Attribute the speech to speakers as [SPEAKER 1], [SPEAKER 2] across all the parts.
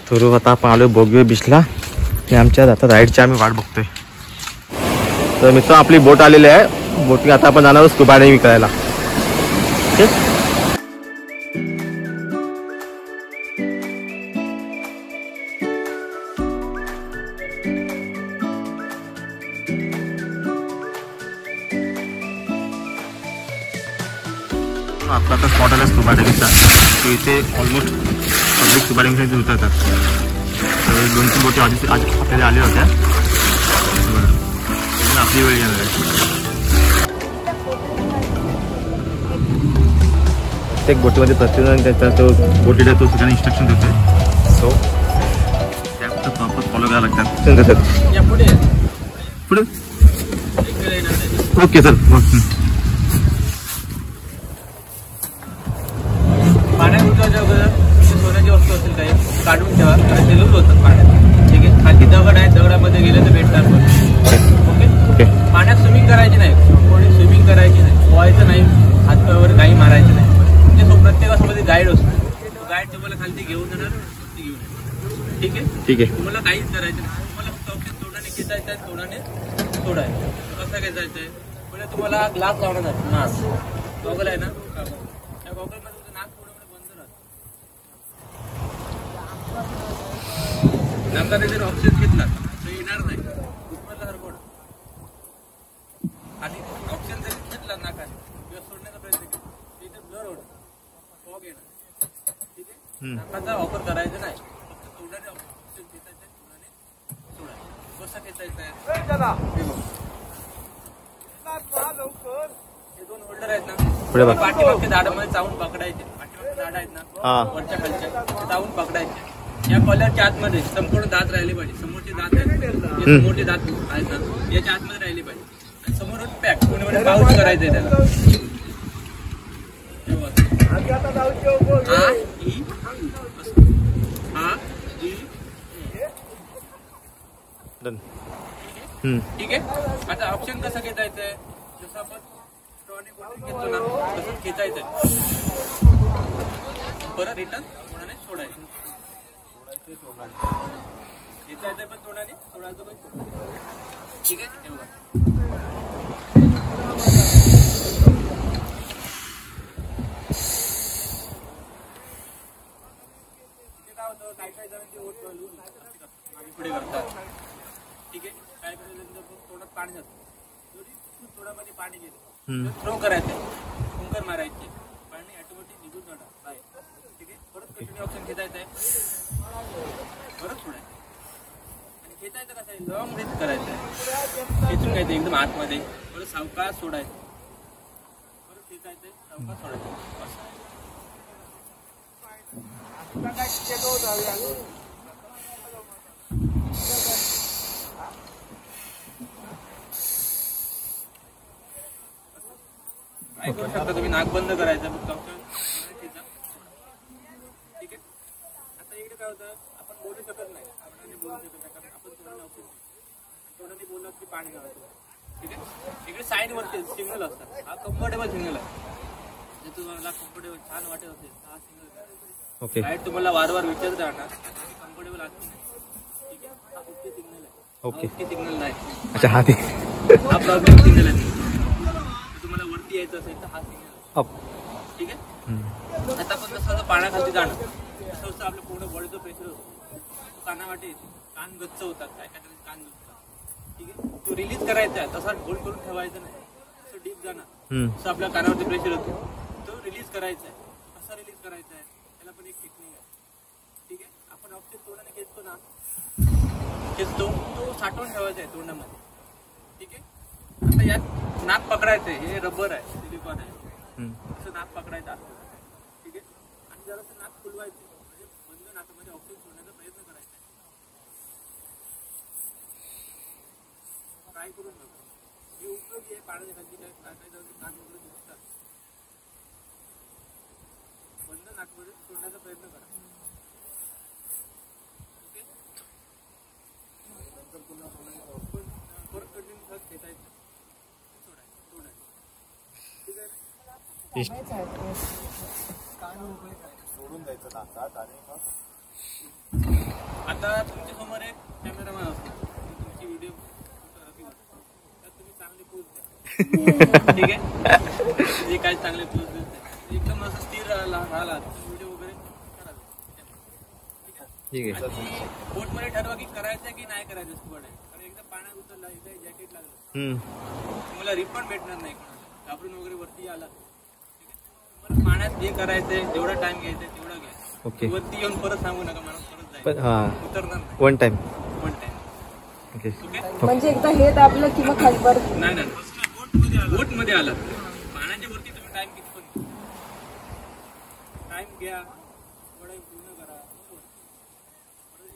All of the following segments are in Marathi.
[SPEAKER 1] तर आता आपण आलो बोगवे बीचला आणि आमच्या आता राईडची आम्ही वाट बघतोय. तर मित्र आपली बोट आलेली आहे. बोटिंग आता आपण जाणार स्कुबा डायव्हिंग करायला. आपला आता स्पॉट आला स्कुबा डायव्हिंगचा. तो इथे ऑलमोस्ट पब्लिक स्कुबा डायव्हिंगसाठी उतरतात. तर 2-3 बोटी आज आपल्याला आल्या होत्या. आपली वेळ येणार आहे. प्रत्येक बोटीमध्ये प्रत्येकजण त्याचा तो बोटीला तो सगळ्यांना इन्स्ट्रक्शन देतोय. सो त्या प्रॉपर फॉलो करायला लागतात. पुढे ओके सर.
[SPEAKER 2] पाण्यात उतरायच्या अगोदर सोन्याची वस्तू असेल काही काढून ठेवा, कारण ते लूज होतात पाण्यात. ठीक आहे. खाली दगड आहे, दगडामध्ये गेले तर भेटणार पण. ओके. पाण्यात स्विमिंग करायची नाही, कोणी स्विमिंग करायची नाही, पोहायचं नाही, हातपायावर काही मारायचं नाही. म्हणजे प्रत्येकासोबत गाईड असतो. गाईड तुम्हाला खाली घेऊन जाणार, घेऊन येणार. ठीक आहे. ठीक आहे. तुम्हाला काहीच करायचं नाही. तुम्हाला फक्त ऑप्शन तोंडाने खेचायचं आहे, तोंडाने सोडायचं. कसं खेचायचं आहे म्हणजे तुम्हाला ग्लास लावणार आहे. नाक गॉगल आहे ना, त्या गॉगलमध्ये तुमचं नाक पूर्णपणे बंद राहतं. नाकाने जर ऑप्शन घेतला तर येणार नाही, दुखण्याला हरपड. आणि ऑप्शन जरी घेतला नाकाने किंवा सोडण्याचा प्रयत्न केला तर इथे ब्लर होणार, फॉग येणार. ठीक आहे. नाकाचा वापर करायचा नाही, फक्त तोंडाने ऑप्शन घेतायचं आहे, तोंडाने सोडायचं. कसं घेतायचं आहे हे 2 होल्डर आहेत ना, पाठीमागच्या झाडामध्ये चावून पकडायचे. पाठीमागचे झाड आहेत ना वरच्या खालच्या, चावून पकडायचे. या कॉलरच्या आतमध्ये संपूर्ण दात राहिले पाहिजे. समोरचे दात आहेत, समोरचे दात आहेत ना, याच्या आतमध्ये राहिले पाहिजे. आणि समोरून पॅक पूर्णपणे पाऊच करायचंय त्याला. ठीक आहे. आता ऑप्शन कसं घेता येतंय, जसं आपण स्ट्रॉने बॉटल घेतो ना तसंच घेता येतंय. परत रिटर्न तोंडाने सोडायचं. घेता येतंय पण तोंडाने सोडायचं पण तोंडाने. ठीक आहे. काय होतं, काही जणांची ओठ मागे पुढे करतात. ठीक आहे. काय करायचं, तोंडात पाणी जातं, तोंडामध्ये पाणी गेलं थ्रो करायचं, कुंकर मारायचे, पाणी ऑटोमॅटिक निघून जाणार बाहेर. ठीक आहे. परत कंटिन्यू ऑप्शन घेता येत आहे, परत सोडायचं. आणि घेता येतं कसं आहे, लॉंग ब्रीथ करायचं आहे, खेचून घ्यायचं एकदम आतमध्ये, परत सावकाश सोडायचं, परत घेता येते, सावकाश सोडायचं. काय करू शकता तुम्ही, नाक बंद करायचं फक्त ऑप्शन. ठीक आहे. आता इकडे काय होतं, आपण बोलू शकत नाही, आपण बोलू शकत नाही कारण आपण तोंडाने ऑप्शन, तोंडाने बोललं की पाणी घालायचं. ठीक आहे. इकडे साईडवरती सिग्नल असतात. हा कम्फर्टेबल सिग्नल आहे. जर तुम्हाला कम्फर्टेबल छान वाटत असेल हा सिग्नल. ओके. साईड तुम्हाला वारंवार विचारत राहणार कम्फर्टेबल आहे. ठीक आहे. हा ओके सिग्नल आहे. ओके सिग्नल नाही. अच्छा, हा प्रॉब्लेम सिग्नल आहे. यायचं असेल तर हा सिग्नल. ठीक आहे. आता आपण जसं पाण्याखाली जाणं तसं असं आपलं पूर्ण बॉडीचं प्रेशर होतं, काना वाटे कान गच्च होतात, काय काय कान दुखतात. ठीक आहे. तो रिलीज करायचा आहे, तसा होल्ड करून ठेवायचं नाही. असं डीप जाणं, तसं आपल्या कानावरती प्रेशर होतो, तो रिलीज करायचा आहे. कसा रिलीज करायचा आहे त्याला पण एक टेक्निक आहे. ठीक आहे. आपण ऑप्शन तोंडाने घेतो ना, घेतो तो साठवून ठेवायचा आहे तोंडामध्ये. ठीक आहे. आता यात नाक पकडायचंय, हे रबर आहे, सिलिकॉन आहे, असं नाक पकडायचं असतं. ठीक आहे. आणि जरासं नाक फुलवायचं, म्हणजे बंद नाकामध्ये ऑक्सिजन सोडण्याचा प्रयत्न करायचा आहे. ट्राय करून बघा, हे उपयोगी आहे. पाण्याच्या खाली काय जर कान वगैरे दुखतात, बंद नाकामध्ये सोडण्याचा प्रयत्न करा. ओके. नंतर पुन्हा परत कंटिन्यू श्वास घेता येतो,
[SPEAKER 3] सोडून द्यायचं नाकात आणि मग
[SPEAKER 2] आता तुमच्या समोर एक कॅमेरामॅन असतो, तुमची व्हिडिओ तर तुम्ही चांगले पोज द्या. ठीक आहे, जे काय चांगले पोज देत एकदम असं स्थिर राहिला व्हिडिओ वगैरे करा.
[SPEAKER 1] ठीक आहे.
[SPEAKER 2] बोट मध्ये ठरवा की करायचं की नाही करायचं स्क्वॉट आहे. कारण एकदा पाण्यात उतरला, एकदा जॅकेट लागलं, तुम्हाला रिफंड भेटणार नाही. कोणाला घाबरून वगैरे वरती आला, पाण्यात जे करायचंय जेवढा टाइम घ्यायचा तेवढा घ्या.
[SPEAKER 1] ओके.
[SPEAKER 2] वरती येऊन परत सांगू नका मला परत जायचं, उतरणार नाही.
[SPEAKER 1] One time.
[SPEAKER 2] ओके.
[SPEAKER 3] म्हणजे एकदा हे दाबलं किंवा खालीवर
[SPEAKER 2] नाही बोट मध्ये आला पाण्याच्या वरती तुम्ही टाइम किती पण टाइम घ्या, थोडा पूर्ण करा.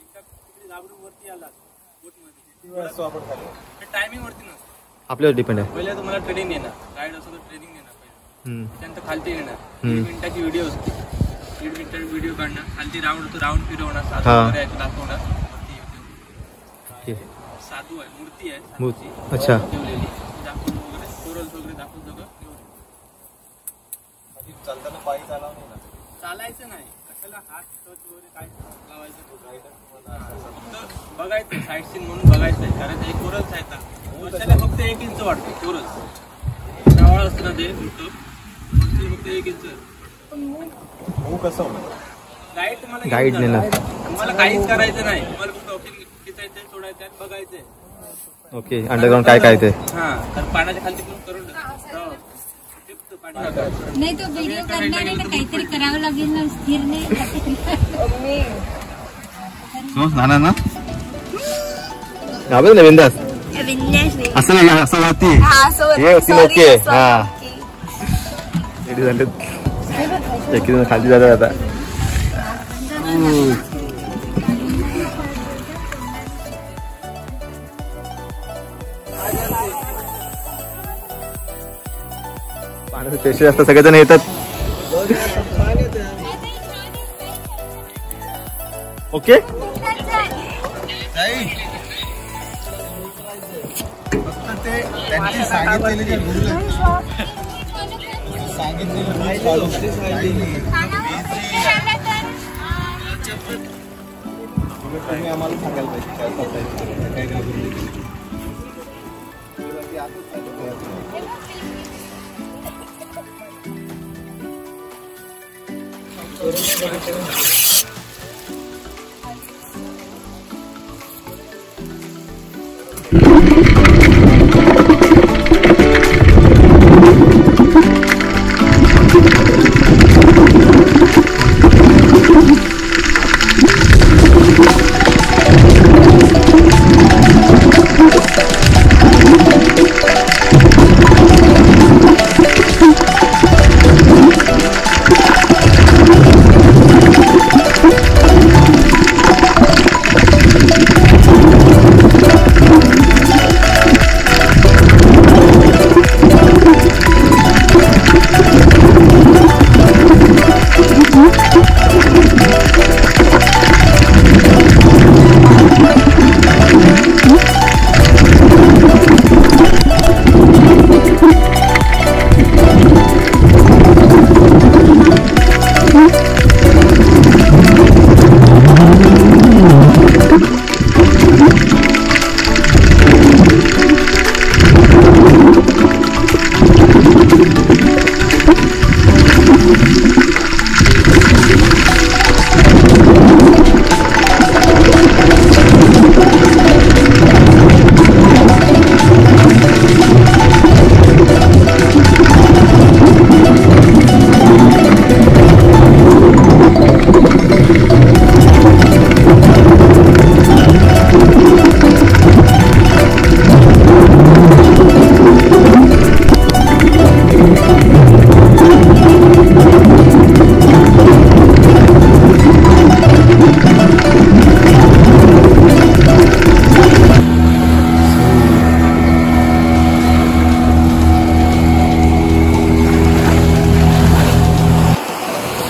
[SPEAKER 2] एकदा तिकडे घाबरून वरती आला बोट मध्ये, टायमिंग वरती नसतं,
[SPEAKER 1] आपल्यावर डिपेंड आहे.
[SPEAKER 2] पहिले तुम्हाला ट्रेनिंग देणार, गाईड असं ट्रेनिंग देणार पहिले, त्यानंतर खालती येणार. 1 मिनिटाची व्हिडिओ असते, 1 मिनिटाची व्हिडिओ काढणार, खालती राऊंड होतो, राऊंड फिरवणार, साधू वगैरे आहे तो दाखवणार. साधू आहे, मूर्ती आहे साधूची,
[SPEAKER 1] अच्छा.
[SPEAKER 2] ठेवलेली दाखवून वगैरे कोरल्स वगैरे दाखवून सगळं
[SPEAKER 4] चालताना पायी चालावं नाही ना.
[SPEAKER 2] चालायचं नाही, कशाला हात टच वगैरे काय लावायचं, फक्त बघायचं साईड सीन म्हणून बघायचंय. कारण ते कोरल्स आहेत ना, वर्षाला फक्त 1 इंच वाटतो कोरल्स, डावळ असतं ना ते फक्त 1 इंच.
[SPEAKER 4] हो कसं होणार?
[SPEAKER 1] गाईड नेणार.
[SPEAKER 2] तुम्हाला काहीच करायचं नाही, तुम्हाला फक्त ऑप्शन खेचायचंय, सोडायचं आणि बघायचंय.
[SPEAKER 1] ओके. अंडरग्राऊंड काय काय ते
[SPEAKER 2] तर पाण्याच्या खाली पण करून
[SPEAKER 5] नाही तो व्हिडिओ करणार आहे ना, काहीतरी करावं लागेल ना, स्थिर नाही.
[SPEAKER 1] ना ना ना बिंदास असं नाही, असं वाटते ओके. हा खाली जातात आता. पाण्याचे पेशे असतात, सगळेजण येतात. ओके.
[SPEAKER 4] त्यांनी सांगितलेले तुम्ही आम्हाला सांगायला पाहिजे काय सांगायचं, काय घाबरून.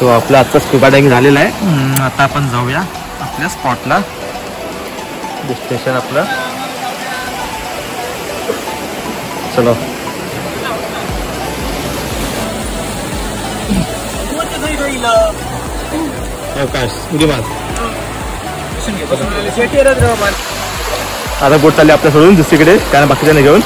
[SPEAKER 1] तो आपला आजचा स्कुबा डायव्हिंग झालेला आहे. आता आपण जाऊया आपल्या स्पॉटला. डेस्टिनेशन आपलं. चलो. अवकाश उडी मार.
[SPEAKER 2] पोझिशन घेतो.
[SPEAKER 1] आता बोट चालली आपल्या सोडून दुसरीकडे, कारण बाकीच्यांना घेऊन.